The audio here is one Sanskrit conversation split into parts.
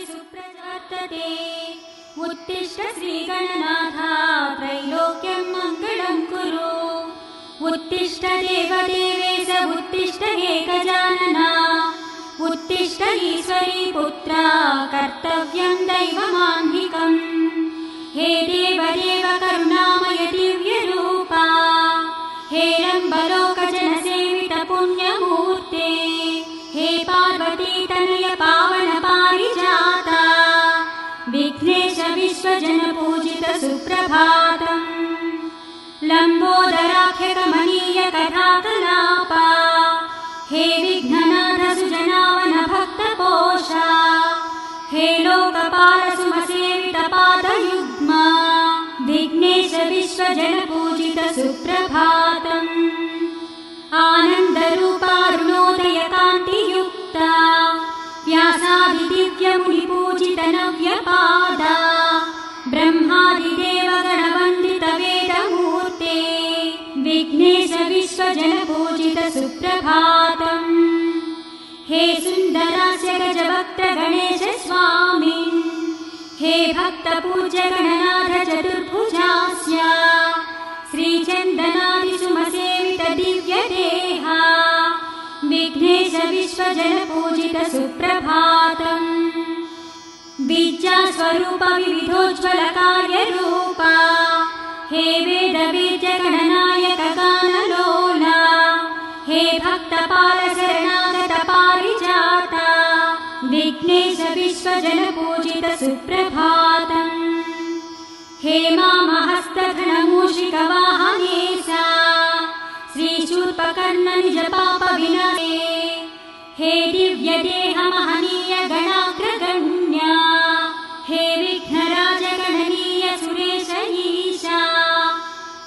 सुप्रवर्तते उत्तिष्ठ श्रीगणनाथ त्रैलोक्यं मङ्गलं कुरु उत्तिष्ठ देवदेवेश उत्तिष्ठ एकजानन उत्तिष्ठ ईश्वरी पुत्र कर्तव्यं दैवमाह्निकम् हे देवदेव करुणामय दिव्यरूपा हे रम्बलोकजनसेवित पुण्यमूर्ते हे पार्वती तनय पावन पारिजाता विघ्नेश विश्वजन पूजित सुप्रभातम् लम्बोदराख्य कमनीय कथाकलापा हे विघ्ननाथ सुजनावन भक्तपोषा हे लोकपाल सुमसेवित पादयुग्मा विघ्नेश विश्वजन पूजित सुप्रभातम् आनन्दरूपारुणोदय कान्तियुक्ता व्यासादिदिव्यमुनिपूजित नव्यपादा ब्रह्मादिदेवगणवन्दित वेदमूर्ते विघ्नेश विश्वजन पूजित सुप्रभातम् हे सुन्दरास्य गजवक्त्र गणेश स्वामिन् हे भक्तपूज्य गणनाथ चतुर्भुजास्य श्रीचन्दनादिसुमसेवित दिव्यदेहा विघ्नेश विश्वजन पूजित सुप्रभातम् बीजास्वरूप विविधोज्ज्वल कार्यरूपा हे वेदवेद्य गणनायक गानलोला हे भक्तपाल शरणागत पारिजाता विघ्नेश विश्वजन पूजित सुप्रभातम् हेमामहस्तघनमूषिकवाहनेशा श्रीशूर्पकर्ण निज पाप विनाशे हे दिव्यदेह महनीय गणाग्रगण्या हे विघ्नराज गणनीय सुरेश ईशा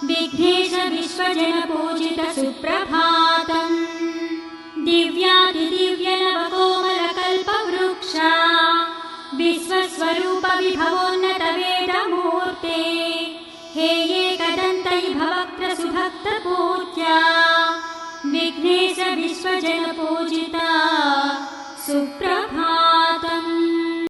विघ्नेश विश्वजन पूजित सुप्रभातम् दिव्यातिदिव्य नवकोमल कल्पवृक्षा विश्वस्वरूप विभवोन्नत वेदमूर्ते हे एकदन्तै भवक्त्र सुभक्त पूज्या विघ्नेश विश्वजन पूजिता सुप्रभातम्।